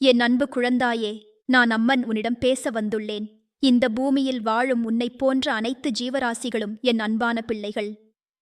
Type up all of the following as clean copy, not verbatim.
என் அன்பு குழந்தாயே, நான் அம்மன் உன்னிடம் பேச வந்துள்ளேன். இந்த பூமியில் வாழும் உன்னைப் போன்ற அனைத்து ஜீவராசிகளும் என் அன்பான பிள்ளைகள்.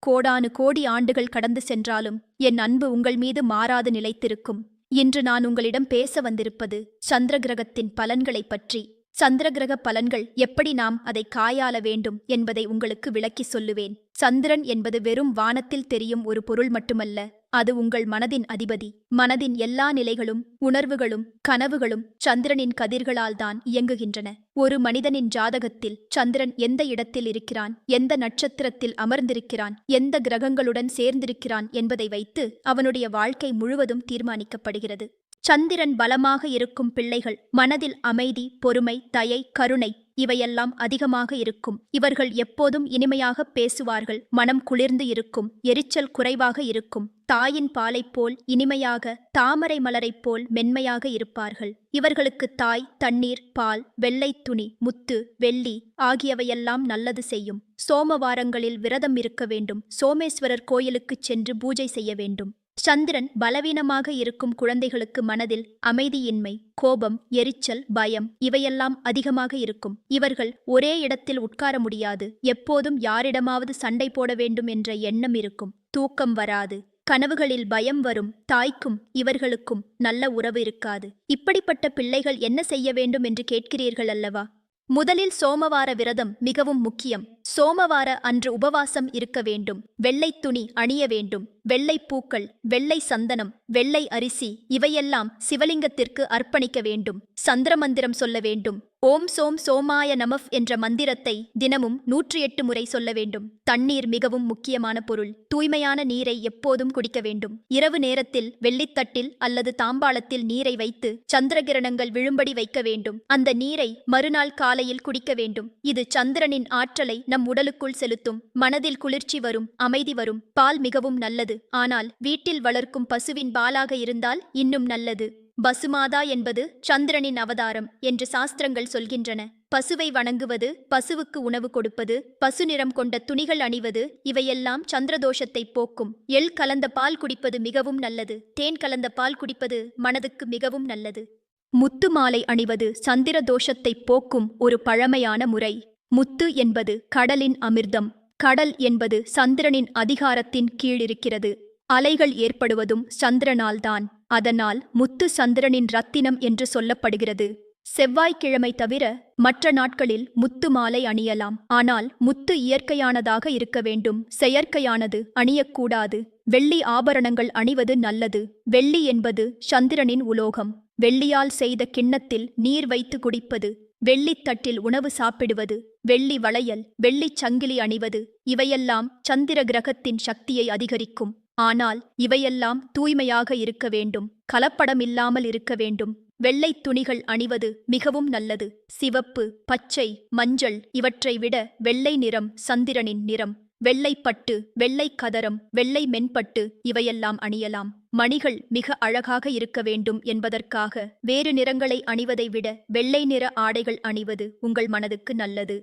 கோடானு கோடி ஆண்டுகள் கடந்து சென்றாலும் என் அன்பு உங்கள் மீது மாறாது நிலைத்திருக்கும். இன்று நான் உங்களிடம் பேச வந்திருப்பது சந்திர கிரகத்தின் பலன்களைப் பற்றி. சந்திர கிரக பலன்கள் எப்படி நாம் அதை கையாள வேண்டும் என்பதை உங்களுக்கு விளக்கி சொல்லுவேன். சந்திரன் என்பது வெறும் வானத்தில் தெரியும் ஒரு பொருள் மட்டுமல்ல, அது உங்கள் மனதின் அதிபதி. மனதின் எல்லா நிலைகளும், உணர்வுகளும், கனவுகளும் சந்திரனின் கதிர்களால் தான் இயங்குகின்றன. ஒரு மனிதனின் ஜாதகத்தில் சந்திரன் எந்த இடத்தில் இருக்கிறான், எந்த நட்சத்திரத்தில் அமர்ந்திருக்கிறான், எந்த கிரகங்களுடன் சேர்ந்திருக்கிறான் என்பதை வைத்து அவனுடைய வாழ்க்கை முழுவதும் தீர்மானிக்கப்படுகிறது. சந்திரன் பலமாக இருக்கும் பிள்ளைகள் மனதில் அமைதி, பொறுமை, தயை, கருணை இவையெல்லாம் அதிகமாக இருக்கும். இவர்கள் எப்போதும் இனிமையாக பேசுவார்கள். மனம் குளிர்ந்து இருக்கும். எரிச்சல் குறைவாக இருக்கும். தாயின் பாலைப் போல் இனிமையாக, தாமரை மலரைப் போல் மென்மையாக இருப்பார்கள். இவர்களுக்கு தாய், தண்ணீர், பால், வெள்ளை துணி, முத்து, வெள்ளி ஆகியவையெல்லாம் நல்லது செய்யும். சோமவாரங்களில் விரதம் இருக்க வேண்டும். சோமேஸ்வரர் கோயிலுக்குச் சென்று பூஜை செய்ய வேண்டும். சந்திரன் பலவீனமாக இருக்கும் குழந்தைகளுக்கு மனதில் அமைதியின்மை, கோபம், எரிச்சல், பயம் இவையெல்லாம் அதிகமாக இருக்கும். இவர்கள் ஒரே இடத்தில் உட்கார முடியாது. எப்போதும் யாரிடமாவது சண்டை போட வேண்டும் என்ற எண்ணம் இருக்கும். தூக்கம் வராது. கனவுகளில் பயம் வரும். தாய்க்கும் இவர்களுக்கும் நல்ல உறவு இருக்காது. இப்படிப்பட்ட பிள்ளைகள் என்ன செய்ய வேண்டும் என்று கேட்கிறீர்கள் அல்லவா? முதலில் சோமவார விரதம் மிகவும் முக்கியம். சோமவார அன்று உபவாசம் இருக்க வேண்டும். வெள்ளை துணி அணிய வேண்டும். வெள்ளை பூக்கள், வெள்ளை சந்தனம், வெள்ளை அரிசி இவையெல்லாம் சிவலிங்கத்திற்கு அர்ப்பணிக்க வேண்டும். சந்திர மந்திரம் சொல்ல வேண்டும். ஓம் சோம் சோமாய நமஃ என்ற மந்திரத்தை தினமும் 108 முறை சொல்ல வேண்டும். தண்ணீர் மிகவும் முக்கியமான பொருள். தூய்மையான நீரை எப்போதும் குடிக்க வேண்டும். இரவு நேரத்தில் வெள்ளித்தட்டில் அல்லது தாம்பாளத்தில் நீரை வைத்து சந்திரகிரணங்கள் விழும்படி வைக்க வேண்டும். அந்த நீரை மறுநாள் காலையில் குடிக்க வேண்டும். இது சந்திரனின் ஆற்றலை நம் உடலுக்குள் செலுத்தும். மனதில் குளிர்ச்சி வரும், அமைதி வரும். பால் மிகவும் நல்லது. ஆனால் வீட்டில் வளர்க்கும் பசுவின் பாலாக இருந்தால் இன்னும் நல்லது. பசுமாதா என்பது சந்திரனின் அவதாரம் என்று சாஸ்திரங்கள் சொல்கின்றன. பசுவை வணங்குவது, பசுவுக்கு உணவு கொடுப்பது, பசு நிறம் கொண்ட துணிகள் அணிவது இவையெல்லாம் சந்திரதோஷத்தை போக்கும். எள் கலந்த பால் குடிப்பது மிகவும் நல்லது. தேன் கலந்த பால் குடிப்பது மனதுக்கு மிகவும் நல்லது. முத்து மாலை அணிவது சந்திர தோஷத்தை போக்கும் ஒரு பழமையான முறை. முத்து என்பது கடலின் அமிர்தம். கடல் என்பது சந்திரனின் அதிகாரத்தின் கீழ் இருக்கிறது. அலைகள் ஏற்படுவதும் சந்திரனால்தான். அதனால் முத்து சந்திரனின் ரத்தினம் என்று சொல்லப்படுகிறது. செவ்வாய்க்கிழமை தவிர மற்ற நாட்களில் முத்து மாலை அணியலாம். ஆனால் முத்து இயற்கையானதாக இருக்க வேண்டும். செயற்கையானது அணியக்கூடாது. வெள்ளி ஆபரணங்கள் அணிவது நல்லது. வெள்ளி என்பது சந்திரனின் உலோகம். வெள்ளியால் செய்த கிண்ணத்தில் நீர் வைத்து குடிப்பது, வெள்ளித்தட்டில் உணவு சாப்பிடுவது, வெள்ளி வளையல், வெள்ளிச் சங்கிலி அணிவது இவையெல்லாம் சந்திர கிரகத்தின் சக்தியை அதிகரிக்கும். ஆனால் இவையெல்லாம் தூய்மையாக இருக்க வேண்டும். கலப்படமில்லாமல் இருக்க வேண்டும். வெள்ளை துணிகள் அணிவது மிகவும் நல்லது. சிவப்பு, பச்சை, மஞ்சள் இவற்றை விட வெள்ளை நிறம் சந்திரனின் நிறம். வெள்ளை பட்டு, வெள்ளை கதரம், வெள்ளை மென்பட்டு இவையெல்லாம் அணியலாம். மணிகள் மிக அழகாக இருக்க வேண்டும் என்பதற்காக வேறு நிறங்களை அணிவதை விட வெள்ளை நிற ஆடைகள் அணிவது உங்கள் மனதுக்கு நல்லது.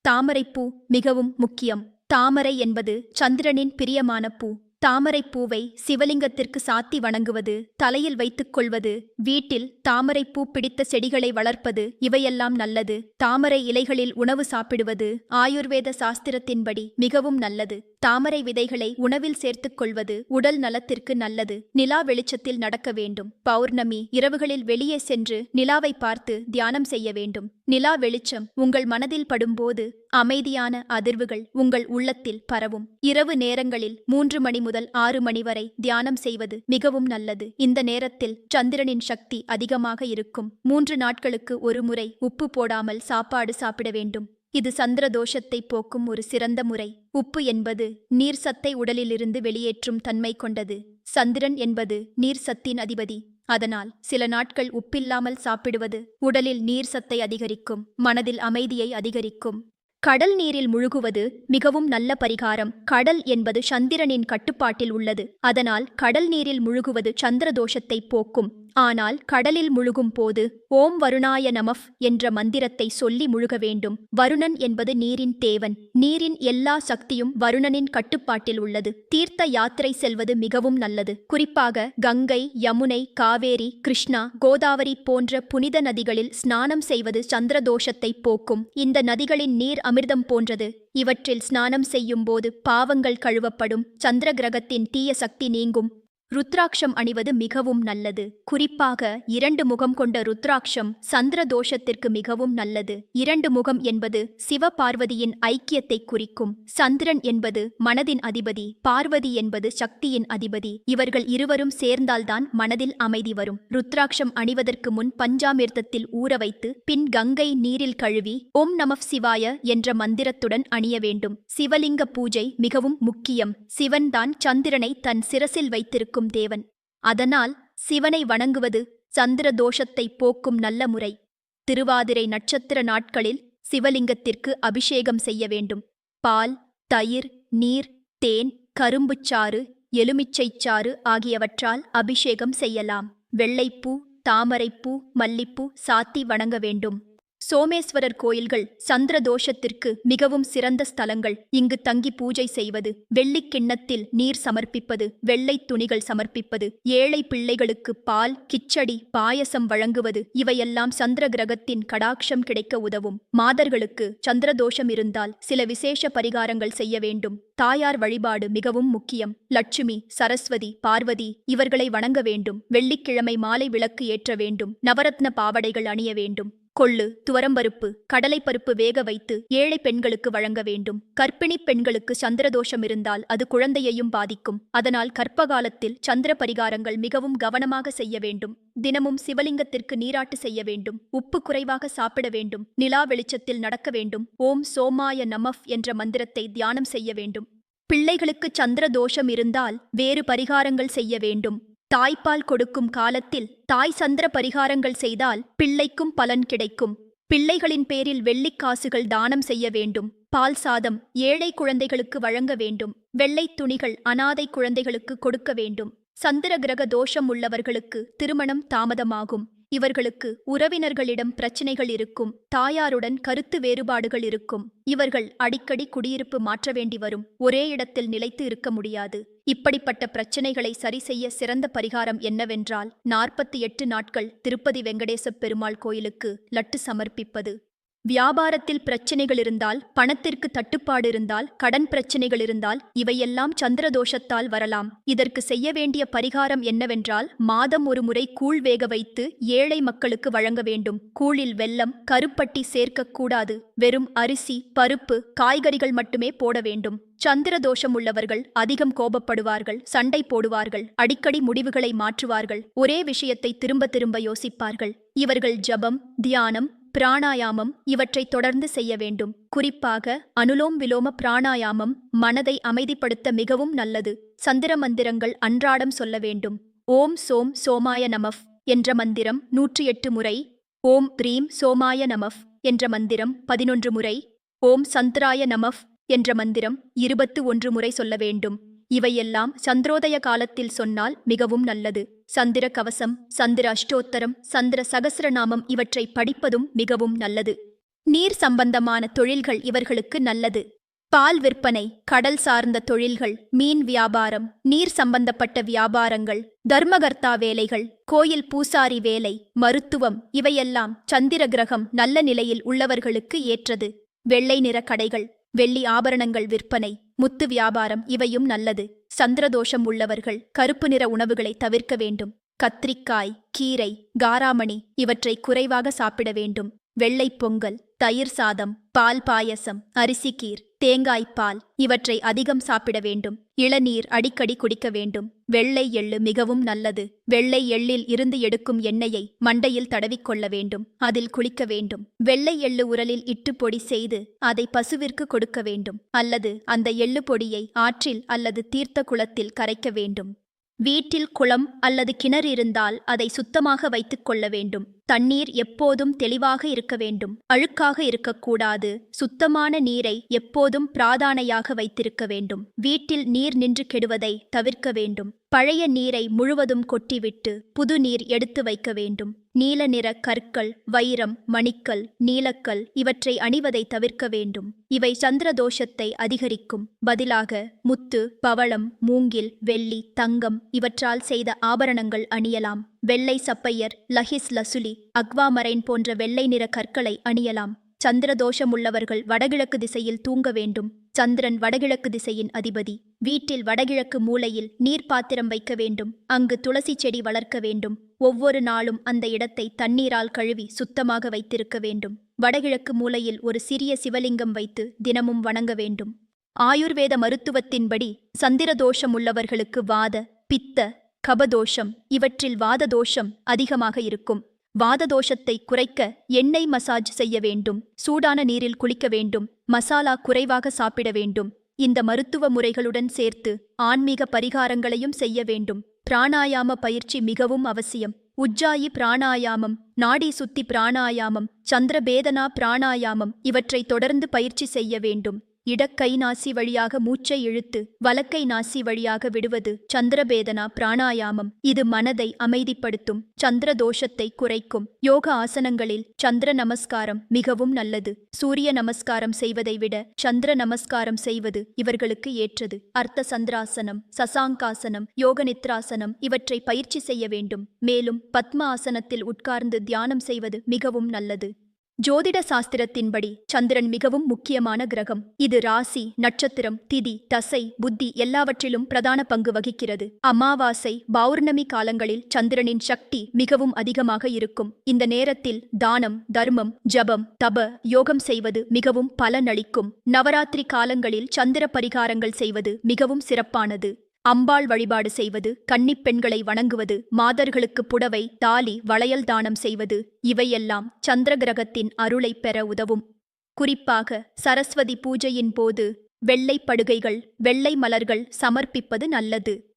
தாமரைப்பூ மிகவும் முக்கியம். தாமரை என்பது சந்திரனின் பிரியமான பூ. தாமரைப் பூவை சிவலிங்கத்திற்கு சாத்தி வணங்குவது, தலையில் வைத்துக் கொள்வது, வீட்டில் தாமரைப்பூ பிடித்த செடிகளை வளர்ப்பது இவையெல்லாம் நல்லது. தாமரை இலைகளில் உணவு சாப்பிடுவது ஆயுர்வேத சாஸ்திரத்தின்படி மிகவும் நல்லது. தாமரை விதைகளை உணவில் சேர்த்துக் கொள்வது உடல் நலத்திற்கு நல்லது. நிலா வெளிச்சத்தில் நடக்க வேண்டும். பௌர்ணமி இரவுகளில் வெளியே சென்று நிலாவை பார்த்து தியானம் செய்ய வேண்டும். நிலா வெளிச்சம் உங்கள் மனதில் படும்போது அமைதியான அதிர்வுகள் உங்கள் உள்ளத்தில் பரவும். இரவு நேரங்களில் 3 மணி முதல் 6 மணி வரை தியானம் செய்வது மிகவும் நல்லது. இந்த நேரத்தில் சந்திரனின் சக்தி அதிகமாக இருக்கும். 3 நாட்களுக்கு ஒரு முறை உப்பு போடாமல் சாப்பாடு சாப்பிட வேண்டும். இது சந்திர தோஷத்தை போக்கும் ஒரு சிறந்த முறை. உப்பு என்பது நீர் சத்தை உடலிலிருந்து வெளியேற்றும் தன்மை கொண்டது. சந்திரன் என்பது நீர் சத்தின் அதிபதி. அதனால் சில நாட்கள் உப்பில்லாமல் சாப்பிடுவது உடலில் நீர் சத்தை அதிகரிக்கும். மனதில் அமைதியை அதிகரிக்கும். கடல் நீரில் முழுகுவது மிகவும் நல்ல பரிகாரம். கடல் என்பது சந்திரனின் கட்டுப்பாட்டில் உள்ளது. அதனால் கடல் நீரில் முழுகுவது சந்திர தோஷத்தை போக்கும். ஆனால் கடலில் முழுகும் போது ஓம் வருணாய நமஃப் என்ற மந்திரத்தை சொல்லி முழுக வேண்டும். வருணன் என்பது நீரின் தேவன். நீரின் எல்லா சக்தியும் வருணனின் கட்டுப்பாட்டில் உள்ளது. தீர்த்த யாத்திரை செல்வது மிகவும் நல்லது. குறிப்பாக கங்கை, யமுனை, காவேரி, கிருஷ்ணா, கோதாவரி போன்ற புனித நதிகளில் ஸ்நானம் செய்வது சந்திரதோஷத்தை போக்கும். இந்த நதிகளின் நீர் அமிர்தம் போன்றது. இவற்றில் ஸ்நானம் செய்யும் போது பாவங்கள் கழுவப்படும். சந்திர கிரகத்தின் தீய சக்தி நீங்கும். ருத்ராட்சம் அணிவது மிகவும் நல்லது. குறிப்பாக 2 முகம் கொண்ட ருத்ராட்சம் சந்திர தோஷத்திற்கு மிகவும் நல்லது. 2 முகம் என்பது சிவ பார்வதியின் ஐக்கியத்தை குறிக்கும். சந்திரன் என்பது மனதின் அதிபதி, பார்வதி என்பது சக்தியின் அதிபதி. இவர்கள் இருவரும் சேர்ந்தால்தான் மனதில் அமைதி வரும். ருத்ராட்சம் அணிவதற்கு முன் பஞ்சாமிர்தத்தில் ஊற வைத்து பின் கங்கை நீரில் கழுவி ஓம் நமஃ சிவாய என்ற மந்திரத்துடன் அணிய வேண்டும். சிவலிங்க பூஜை மிகவும் முக்கியம். சிவன்தான் சந்திரனை தன் சிரசில் வைத்திருக்கும் தேவன். அதனால் சிவனை வணங்குவது சந்திர தோஷத்தை போக்கும் நல்ல முறை. திருவாதிரை நட்சத்திர நாட்களில் சிவலிங்கத்திற்கு அபிஷேகம் செய்ய வேண்டும். பால், தயிர், நீர், தேன், கரும்புச்சாறு, எலுமிச்சைச்சாறு ஆகியவற்றால் அபிஷேகம் செய்யலாம். வெள்ளைப்பூ, தாமரைப்பூ, மல்லிப்பூ சாத்தி வணங்க வேண்டும். சோமேஸ்வரர் கோயில்கள் சந்திர தோஷத்திற்கு மிகவும் சிறந்த ஸ்தலங்கள். இங்கு தங்கி பூஜை செய்வது, வெள்ளிக் கிண்ணத்தில் நீர் சமர்ப்பிப்பது, வெள்ளை துணிகள் சமர்ப்பிப்பது, ஏழை பிள்ளைகளுக்கு பால், கிச்சடி, பாயசம் வழங்குவது இவையெல்லாம் சந்திர கிரகத்தின் கடாட்சம் கிடைக்க உதவும். மாதர்களுக்கு சந்திரதோஷம் இருந்தால் சில விசேஷ பரிகாரங்கள் செய்ய வேண்டும். தாயார் வழிபாடு மிகவும் முக்கியம். லட்சுமி, சரஸ்வதி, பார்வதி இவர்களை வணங்க வேண்டும். வெள்ளிக்கிழமை மாலை விளக்கு ஏற்ற வேண்டும். நவரத்ன பாவடைகள் அணிய வேண்டும். கொள்ளு, துவரம்பருப்பு, கடலைப்பருப்பு வேக வைத்து ஏழை பெண்களுக்கு வழங்க வேண்டும். கர்ப்பிணிப் பெண்களுக்கு சந்திரதோஷம் இருந்தால் அது குழந்தையையும் பாதிக்கும். அதனால் கர்ப்பகாலத்தில் சந்திர பரிகாரங்கள் மிகவும் கவனமாக செய்ய வேண்டும். தினமும் சிவலிங்கத்திற்கு நீராட்டு செய்ய வேண்டும். உப்பு குறைவாக சாப்பிட வேண்டும். நிலா வெளிச்சத்தில் நடக்க வேண்டும். ஓம் சோமாய நமஃப் என்ற மந்திரத்தை தியானம் செய்ய வேண்டும். பிள்ளைகளுக்கு சந்திர தோஷம் இருந்தால் வேறு பரிகாரங்கள் செய்ய வேண்டும். தாய்ப்பால் கொடுக்கும் காலத்தில் தாய் சந்திர பரிகாரங்கள் செய்தால் பிள்ளைக்கும் பலன் கிடைக்கும். பிள்ளைகளின் பேரில் வெள்ளிக்காசுகள் தானம் செய்ய வேண்டும். பால் சாதம் ஏழை குழந்தைகளுக்கு வழங்க வேண்டும். வெள்ளை துணிகள் அனாதை குழந்தைகளுக்கு கொடுக்க வேண்டும். சந்திர கிரக தோஷம் உள்ளவர்களுக்கு திருமணம் தாமதமாகும். இவர்களுக்கு உறவினர்களிடம் பிரச்சினைகள் இருக்கும். தாயாருடன் கருத்து வேறுபாடுகள் இருக்கும். இவர்கள் அடிக்கடி குடியிருப்பு மாற்ற வேண்டி வரும். ஒரே இடத்தில் நிலைத்து இருக்க முடியாது. இப்படிப்பட்ட பிரச்சினைகளை சரி செய்ய சிறந்த பரிகாரம் என்னவென்றால் 48 நாட்கள் திருப்பதி வெங்கடேசப் பெருமாள் கோயிலுக்கு லட்டு சமர்ப்பிப்பது. வியாபாரத்தில் பிரச்சினைகள் இருந்தால், பணத்திற்கு தட்டுப்பாடு இருந்தால், கடன் பிரச்சினைகள் இருந்தால் இவையெல்லாம் சந்திரதோஷத்தால் வரலாம். இதற்கு செய்ய வேண்டிய பரிகாரம் என்னவென்றால் மாதம் ஒரு முறை கூழ் வேக வைத்து ஏழை மக்களுக்கு வழங்க வேண்டும். கூழில் வெல்லம், கருப்பட்டி சேர்க்கக்கூடாது. வெறும் அரிசி, பருப்பு, காய்கறிகள் மட்டுமே போட வேண்டும். சந்திர தோஷம் உள்ளவர்கள் அதிகம் கோபப்படுவார்கள், சண்டை போடுவார்கள், அடிக்கடி முடிவுகளை மாற்றுவார்கள், ஒரே விஷயத்தை திரும்ப திரும்ப யோசிப்பார்கள். இவர்கள் ஜபம், தியானம், பிராணாயாமம் இவற்றை தொடர்ந்து செய்ய வேண்டும். குறிப்பாக அனுலோம் விலோம பிராணாயாமம் மனதை அமைதிப்படுத்த மிகவும் நல்லது. சந்திர மந்திரங்கள் அன்றாடம் சொல்ல வேண்டும். ஓம் சோம் சோமாய நமஃப் என்ற மந்திரம் 108 முறை. ஓம் ரீம் சோமாய நமஃப் என்ற மந்திரம் 11 முறை. ஓம் சந்திராய நமஃப் என்ற மந்திரம் 21 முறை சொல்ல வேண்டும். இவையெல்லாம் சந்திரோதய காலத்தில் சொன்னால் மிகவும் நல்லது. சந்திர கவசம், சந்திர அஷ்டோத்தரம், சந்திர சகஸ்ரநாமம் இவற்றை படிப்பதும் மிகவும் நல்லது. நீர் சம்பந்தமான தொழில்கள் இவர்களுக்கு நல்லது. பால் விற்பனை, கடல் சார்ந்த தொழில்கள், மீன் வியாபாரம், நீர் சம்பந்தப்பட்ட வியாபாரங்கள், தர்மகர்த்தா வேலைகள், கோயில் பூசாரி வேலை, மருத்துவம் இவையெல்லாம் சந்திர கிரகம் நல்ல நிலையில் உள்ளவர்களுக்கு ஏற்றது. வெள்ளை நிற கடைகள், வெள்ளி ஆபரணங்கள் விற்பனை, முத்து வியாபாரம் இவையும் நல்லது. சந்திரதோஷம் உள்ளவர்கள் கருப்பு நிற உணவுகளை தவிர்க்க வேண்டும். கத்திரிக்காய், கீரை, காராமணி இவற்றை குறைவாக சாப்பிட வேண்டும். வெள்ளை பொங்கல், தயிர் சாதம், பால் பாயசம், அரிசிக்கீர், தேங்காய்ப்பால் இவற்றை அதிகம் சாப்பிட வேண்டும். இளநீர் அடிக்கடி குடிக்க வேண்டும். வெள்ளை எள்ளு மிகவும் நல்லது. வெள்ளை எள்ளில் இருந்து எடுக்கும் எண்ணெயை மண்டையில் தடவிக்கொள்ள வேண்டும். அதில் குளிக்க வேண்டும். வெள்ளை எள்ளு உரலில் இட்டு பொடி செய்து அதை பசுவிற்கு கொடுக்க வேண்டும். அல்லது அந்த எள்ளு பொடியை ஆற்றில் அல்லது தீர்த்த குளத்தில் கரைக்க வேண்டும். வீட்டில் குளம் அல்லது கிணறு இருந்தால் அதை சுத்தமாக வைத்துக் கொள்ள வேண்டும். தண்ணீர் எப்போதும் தெளிவாக இருக்க வேண்டும். அழுக்காக இருக்கக்கூடாது. சுத்தமான நீரை எப்போதும் பிராதானையாக வைத்திருக்க வேண்டும். வீட்டில் நீர் நின்று கெடுவதை தவிர்க்க வேண்டும். பழைய நீரை முழுவதும் கொட்டிவிட்டு புது நீர் எடுத்து வைக்க வேண்டும். நீல நிற கற்கள், வைரம், மணிக்கல், நீலக்கல் இவற்றை அணிவதை தவிர்க்க வேண்டும். இவை சந்திரதோஷத்தை அதிகரிக்கும். பதிலாக முத்து, பவளம், மூங்கில், வெள்ளி, தங்கம் இவற்றால் செய்த ஆபரணங்கள் அணியலாம். வெள்ளை சப்பையர், லஹிஸ் லசுலி, அக்வாமரைன் போன்ற வெள்ளை நிற கற்களை அணியலாம். சந்திரதோஷமுள்ளவர்கள் வடகிழக்கு திசையில் தூங்க வேண்டும். சந்திரன் வடகிழக்கு திசையின் அதிபதி. வீட்டில் வடகிழக்கு மூலையில் நீர்ப்பாத்திரம் வைக்க வேண்டும். அங்கு துளசி செடி வளர்க்க வேண்டும். ஒவ்வொரு நாளும் அந்த இடத்தை தண்ணீரால் கழுவி சுத்தமாக வைத்திருக்க வேண்டும். வடகிழக்கு மூலையில் ஒரு சிறிய சிவலிங்கம் வைத்து தினமும் வணங்க வேண்டும். ஆயுர்வேத மருத்துவத்தின்படி சந்திரதோஷம் உள்ளவர்களுக்கு வாத, பித்த, கபதோஷம் இவற்றில் வாததோஷம் அதிகமாக இருக்கும். வாததோஷத்தை குறைக்க எண்ணெய் மசாஜ் செய்ய வேண்டும். சூடான நீரில் குளிக்க வேண்டும். மசாலா குறைவாக சாப்பிட வேண்டும். இந்த மருத்துவ முறைகளுடன் சேர்த்து ஆன்மீக பரிகாரங்களையும் செய்ய வேண்டும். பிராணாயாம பயிற்சி மிகவும் அவசியம். உஜ்ஜாயி பிராணாயாமம், நாடி சுத்தி பிராணாயாமம், சந்திரபேதனா பிராணாயாமம் இவற்றை தொடர்ந்து பயிற்சி செய்ய வேண்டும். இடக்கை நாசி வழியாக மூச்சை இழுத்து வலக்கை நாசி வழியாக விடுவது சந்திரபேதனா பிராணாயாமம். இது மனதை அமைதிப்படுத்தும். சந்திர தோஷத்தை குறைக்கும். யோக ஆசனங்களில் சந்திர நமஸ்காரம் மிகவும் நல்லது. சூரிய நமஸ்காரம் செய்வதை விட சந்திர நமஸ்காரம் செய்வது இவர்களுக்கு ஏற்றது. அர்த்த சந்திராசனம், சசாங்காசனம், யோக நித்ராசனம் இவற்றை பயிற்சி செய்ய வேண்டும். மேலும் பத்ம ஆசனத்தில் உட்கார்ந்து தியானம் செய்வது மிகவும் நல்லது. ஜோதிட சாஸ்திரத்தின்படி சந்திரன் மிகவும் முக்கியமான கிரகம். இது ராசி, நட்சத்திரம், திதி, தசை, புத்தி எல்லாவற்றிலும் பிரதான பங்கு வகிக்கிறது. அமாவாசை, பௌர்ணமி காலங்களில் சந்திரனின் சக்தி மிகவும் அதிகமாக இருக்கும். இந்த நேரத்தில் தானம், தர்மம், ஜபம், தப, யோகம் செய்வது மிகவும் பலனளிக்கும். நவராத்திரி காலங்களில் சந்திர பரிகாரங்கள் செய்வது மிகவும் சிறப்பானது. அம்பாள் வழிபாடு செய்வது, கன்னிப் பெண்களை வணங்குவது, மாதர்களுக்கு புடவை, தாலி, வளையல் தானம் செய்வது இவையெல்லாம் சந்திர கிரகத்தின் அருளை பெற உதவும். குறிப்பாக சரஸ்வதி பூஜையின் போது வெள்ளை படுகைகள், வெள்ளை மலர்கள் சமர்ப்பிப்பது நல்லது.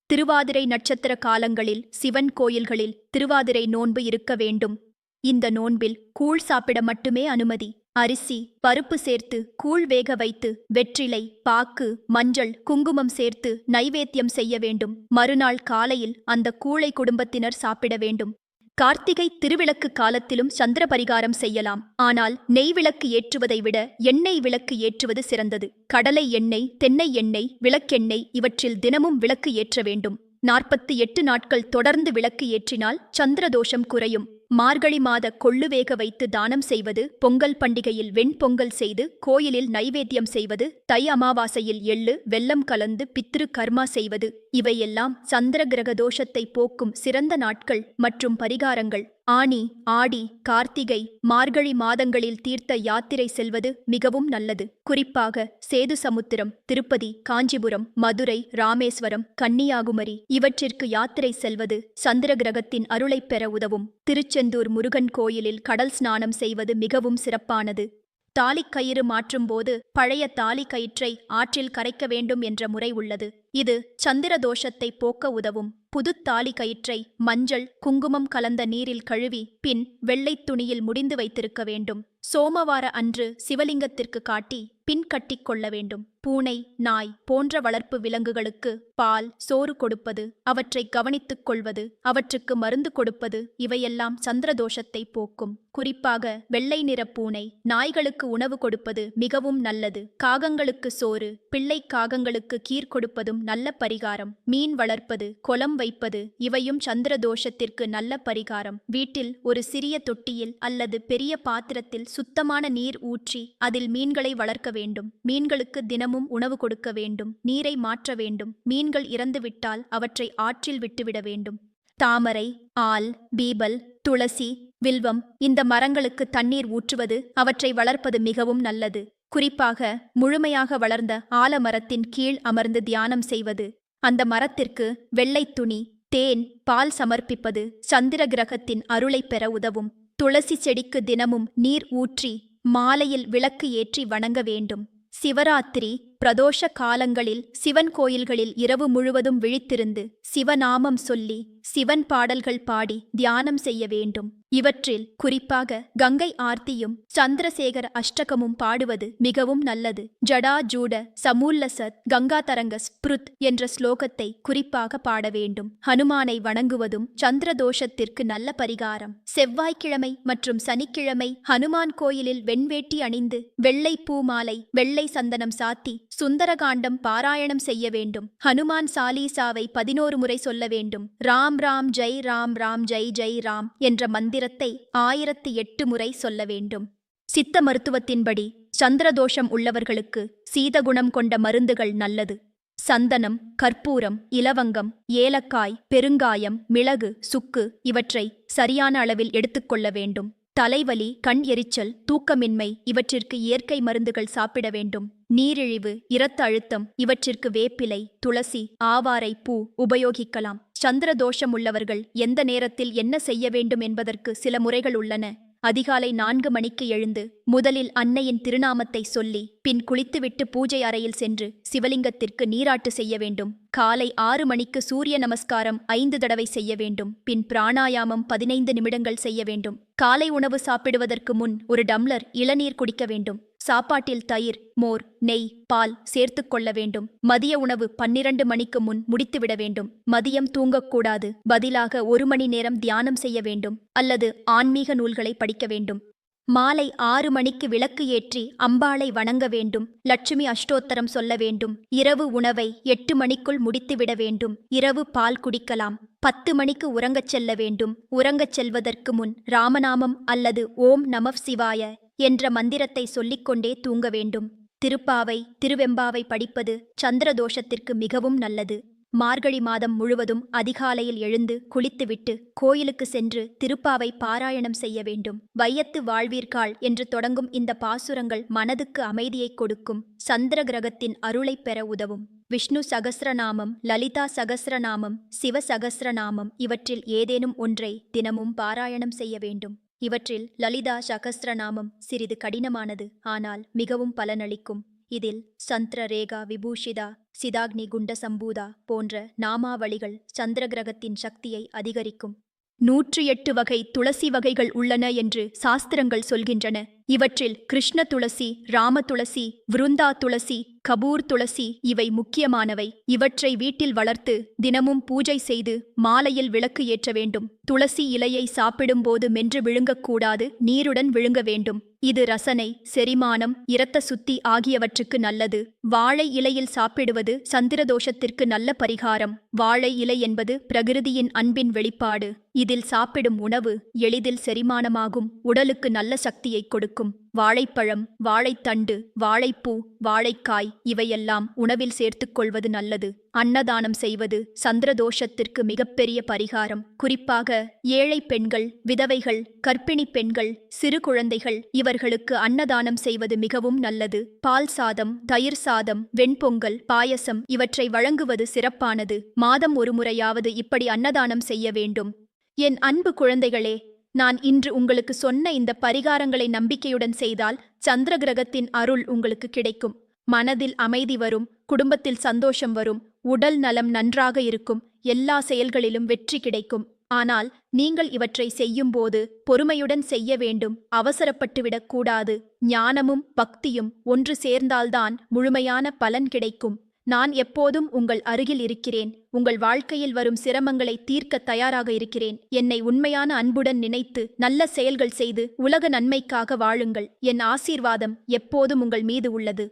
திருவாதிரை நட்சத்திர காலங்களில் சிவன் கோயில்களில் திருவாதிரை நோன்பு இருக்க வேண்டும். இந்த நோன்பில் கூழ் சாப்பிட மட்டுமே அனுமதி. அரிசி, பருப்பு சேர்த்து கூழ் வேக வைத்து வெற்றிலை, பாக்கு, மஞ்சள், குங்குமம் சேர்த்து நைவேத்தியம் செய்ய வேண்டும். மறுநாள் காலையில் அந்த கூழை குடும்பத்தினர் சாப்பிட வேண்டும். கார்த்திகை திருவிளக்கு காலத்திலும் சந்திர பரிகாரம் செய்யலாம். ஆனால் நெய் விளக்கு ஏற்றுவதை விட எண்ணெய் விளக்கு ஏற்றுவது சிறந்தது. கடலை எண்ணெய், தென்னை எண்ணெய், விளக்கெண்ணெய் இவற்றில் தினமும் விளக்கு ஏற்ற வேண்டும். 48 நாட்கள் தொடர்ந்து விளக்கு ஏற்றினால் சந்திர தோஷம் குறையும். மார்கழி மாத கொள்ளு வேக வைத்து தானம் செய்வது, பொங்கல் பண்டிகையில் வெண்பொங்கல் செய்து கோயிலில் நைவேத்தியம் செய்வது, தை அமாவாசையில் எள்ளு, வெல்லம் கலந்து பித்ரு கர்மா செய்வது இவையெல்லாம் சந்திர கிரக தோஷத்தை போக்கும் சிறந்த நாட்கள் மற்றும் பரிகாரங்கள். ஆனி, ஆடி, கார்த்திகை, மார்கழி மாதங்களில் தீர்த்த யாத்திரை செல்வது மிகவும் நல்லது. குறிப்பாக சேது சமுத்திரம், திருப்பதி, காஞ்சிபுரம், மதுரை, ராமேஸ்வரம், கன்னியாகுமரி இவற்றிற்கு யாத்திரை செல்வது சந்திர கிரகத்தின் அருளைப் பெற உதவும். திருச்செந்தூர் முருகன் கோயிலில் கடல் ஸ்நானம் செய்வது மிகவும் சிறப்பானது. தாலிக்கயிறு மாற்றும்போது பழைய தாலி கயிற்றை ஆற்றில் கரைக்க வேண்டும் என்ற முறை உள்ளது. இது சந்திர தோஷத்தை போக்க உதவும். புது தாலி கயிற்றை மஞ்சள், குங்குமம் கலந்த நீரில் கழுவி பின் வெள்ளைத் துணியில் முடிந்து வைத்திருக்க வேண்டும். சோமவார அன்று சிவலிங்கத்திற்கு காட்டி பின் கட்டிக்கொள்ள வேண்டும். பூனை, நாய் போன்ற வளர்ப்பு விலங்குகளுக்கு பால், சோறு கொடுப்பது, அவற்றை கவனித்துக் கொள்வது, அவற்றுக்கு மருந்து கொடுப்பது இவையெல்லாம் சந்திரதோஷத்தை போக்கும். குறிப்பாக வெள்ளை நிற பூனை, நாய்களுக்கு உணவு கொடுப்பது மிகவும் நல்லது. காகங்களுக்கு சோறு, பிள்ளை காகங்களுக்கு கீர் கொடுப்பதும் நல்ல பரிகாரம். மீன் வளர்ப்பது, குளம் வைப்பது இவையும் சந்திர தோஷத்திற்கு நல்ல பரிகாரம். வீட்டில் ஒரு சிறிய தொட்டியில் அல்லது பெரிய பாத்திரத்தில் சுத்தமான நீர் ஊற்றி அதில் மீன்களை வளர்க்க வேண்டும். மீன்களுக்கு தினமும் உணவு கொடுக்க வேண்டும். நீரை மாற்ற வேண்டும். மீன்கள் இறந்துவிட்டால் அவற்றை ஆற்றில் விட்டுவிட வேண்டும். தாமரை, ஆல், பீபல், துளசி, வில்வம் இந்த மரங்களுக்கு தண்ணீர் ஊற்றுவது, அவற்றை வளர்ப்பது மிகவும் நல்லது. குறிப்பாக முழுமையாக வளர்ந்த ஆலமரத்தின் கீழ் அமர்ந்து தியானம் செய்வது, அந்த மரத்திற்கு வெள்ளைத் துணி, தேன், பால் சமர்ப்பிப்பது சந்திர கிரகத்தின் அருளை பெற உதவும். துளசி செடிக்கு தினமும் நீர் ஊற்றி மாலையில் விளக்கு ஏற்றி வணங்க வேண்டும். சிவராத்திரி, பிரதோஷ காலங்களில் சிவன் கோயில்களில் இரவு முழுவதும் விழித்திருந்து சிவநாமம் சொல்லி சிவன் பாடல்கள் பாடி தியானம் செய்ய வேண்டும். இவற்றில் குறிப்பாக கங்கை ஆர்த்தியும் சந்திரசேகர அஷ்டகமும் பாடுவது மிகவும் நல்லது. ஜடா ஜூட சமூல்லசத் கங்காதரங்க ஸ்பிருத் என்ற ஸ்லோகத்தை குறிப்பாக பாட வேண்டும். ஹனுமானை வணங்குவதும் சந்திர தோஷத்திற்கு நல்ல பரிகாரம். செவ்வாய்க்கிழமை மற்றும் சனிக்கிழமை ஹனுமான் கோயிலில் வெண்வேட்டி அணிந்து வெள்ளை பூ மாலை வெள்ளை சந்தனம் சாத்தி சுந்தரகாண்டம் பாராயணம் செய்ய வேண்டும். ஹனுமான் சாலீசாவை 11 முறை சொல்ல வேண்டும். ராம் ராம் ஜெய் ராம் ராம் ஜெய் ஜெய் ராம் என்ற மந்திரத்தை 1008 முறை சொல்ல வேண்டும். சித்த மருத்துவத்தின்படி சந்திரதோஷம் உள்ளவர்களுக்கு சீதகுணம் கொண்ட மருந்துகள் நல்லது. சந்தனம், கற்பூரம், இலவங்கம், ஏலக்காய், பெருங்காயம், மிளகு, சுக்கு இவற்றை சரியான அளவில் எடுத்துக்கொள்ள வேண்டும். தலைவலி, கண் எரிச்சல், தூக்கமின்மை இவற்றிற்கு இயற்கை மருந்துகள் சாப்பிட வேண்டும். நீரிழிவு, இரத்த அழுத்தம் இவற்றிற்கு வேப்பிலை, துளசி, ஆவாரை பூ உபயோகிக்கலாம். சந்திர தோஷம் உள்ளவர்கள் எந்த நேரத்தில் என்ன செய்ய வேண்டும் என்பதற்கு சில முறைகள் உள்ளன. அதிகாலை 4 மணிக்கு எழுந்து முதலில் அன்னையின் திருநாமத்தை சொல்லி பின் குளித்துவிட்டு பூஜை அறையில் சென்று சிவலிங்கத்திற்கு நீராட்டு செய்ய வேண்டும். காலை 6 மணிக்கு சூரிய நமஸ்காரம் 5 தடவை செய்ய வேண்டும். பின் பிராணாயாமம் 15 நிமிடங்கள் செய்ய வேண்டும். காலை உணவு சாப்பிடுவதற்கு முன் ஒரு டம்ளர் இளநீர் குடிக்க வேண்டும். சாப்பாட்டில் தயிர், மோர், நெய், பால் சேர்த்துக் கொள்ள வேண்டும். மதிய உணவு 12 மணிக்கு முன் முடித்துவிட வேண்டும். மதியம் தூங்கக்கூடாது. பதிலாக 1 மணி நேரம் தியானம் செய்ய வேண்டும் அல்லது ஆன்மீக நூல்களை படிக்க வேண்டும். மாலை 6 மணிக்கு விளக்கு ஏற்றி அம்பாளை வணங்க வேண்டும். லட்சுமி அஷ்டோத்தரம் சொல்ல வேண்டும். இரவு உணவை 8 மணிக்குள் முடித்துவிட வேண்டும். இரவு பால் குடிக்கலாம். 10 மணிக்கு உறங்கச் செல்ல வேண்டும். உறங்கச் செல்வதற்கு முன் ராமநாமம் அல்லது ஓம் நமः சிவாய என்ற மந்திரத்தை சொல்லிக்கொண்டே தூங்க வேண்டும். திருப்பாவை, திருவெம்பாவை படிப்பது சந்திர தோஷத்திற்கு மிகவும் நல்லது. மார்கழி மாதம் முழுவதும் அதிகாலையில் எழுந்து குளித்துவிட்டு கோயிலுக்கு சென்று திருப்பாவை பாராயணம் செய்ய வேண்டும். வையத்து வாழ்வீர்காள் என்று தொடங்கும் இந்த பாசுரங்கள் மனதுக்கு அமைதியை கொடுக்கும். சந்திர கிரகத்தின் அருளைப் பெற உதவும். விஷ்ணு சகஸ்ரநாமம், லலிதா சகஸ்ரநாமம், சிவ சகஸ்ரநாமம் இவற்றில் ஏதேனும் ஒன்றை தினமும் பாராயணம் செய்ய வேண்டும். இவற்றில் லலிதா சகஸ்ரநாமம் சிறிது கடினமானது, ஆனால் மிகவும் பலனளிக்கும். இதில் சந்திர ரேகா விபூஷிதா, சிதாக்னி குண்ட சம்பூதா போன்ற நாமாவளிகள் சந்திர கிரகத்தின் சக்தியை அதிகரிக்கும். 108 வகை துளசி வகைகள் உள்ளன என்று சாஸ்திரங்கள் சொல்கின்றன. இவற்றில் கிருஷ்ண துளசி, ராம துளசி, விருந்தா துளசி, கபூர் துளசி இவை முக்கியமானவை. இவற்றை வீட்டில் வளர்த்து தினமும் பூஜை செய்து மாலையில் விளக்கு ஏற்ற வேண்டும். துளசி இலையை சாப்பிடும்போது மென்று விழுங்கக்கூடாது, நீருடன் விழுங்க வேண்டும். இது ரசனை, செரிமானம், இரத்த சுத்தி ஆகியவற்றுக்கு நல்லது. வாழை இலையில் சாப்பிடுவது சந்திரதோஷத்திற்கு நல்ல பரிகாரம். வாழை இலை என்பது பிரகிருதியின் அன்பின் வெளிப்பாடு. இதில் சாப்பிடும் உணவு எளிதில் செரிமானமாகும், உடலுக்கு நல்ல சக்தியை கொடுக்கும். வாழைப்பழம், வாழைத்தண்டு, வாழைப்பூ, வாழைக்காய் இவையெல்லாம் உணவில் சேர்த்துக்கொள்வது நல்லது. அன்னதானம் செய்வது சந்திரதோஷத்திற்கு மிகப்பெரிய பரிகாரம். குறிப்பாக ஏழை பெண்கள், விதவைகள், கர்ப்பிணி பெண்கள், சிறு குழந்தைகள் இவர்களுக்கு அன்னதானம் செய்வது மிகவும் நல்லது. பால் சாதம், தயிர் சாதம், வெண்பொங்கல், பாயசம் இவற்றை வழங்குவது சிறப்பானது. மாதம் ஒரு முறையாவது இப்படி அன்னதானம் செய்ய வேண்டும். என் அன்பு குழந்தைகளே, நான் இன்று உங்களுக்கு சொன்ன இந்த பரிகாரங்களை நம்பிக்கையுடன் செய்தால் சந்திர கிரகத்தின் அருள் உங்களுக்கு கிடைக்கும். மனதில் அமைதி வரும், குடும்பத்தில் சந்தோஷம் வரும், உடல் நலம் நன்றாக இருக்கும், எல்லா செயல்களிலும் வெற்றி கிடைக்கும். ஆனால் நீங்கள் இவற்றை செய்யும்போது பொறுமையுடன் செய்ய வேண்டும். அவசரப்பட்டுவிடக் கூடாது. ஞானமும் பக்தியும் ஒன்று சேர்ந்தால்தான் முழுமையான பலன் கிடைக்கும். நான் எப்போதும் உங்கள் அருகில் இருக்கிறேன். உங்கள் வாழ்க்கையில் வரும் சிரமங்களை தீர்க்க தயாராக இருக்கிறேன். என்னை உண்மையான அன்புடன் நினைத்து நல்ல செயல்கள் செய்து உலக நன்மைக்காக வாழுங்கள். என் ஆசீர்வாதம் எப்போதும் உங்கள் மீது உள்ளது.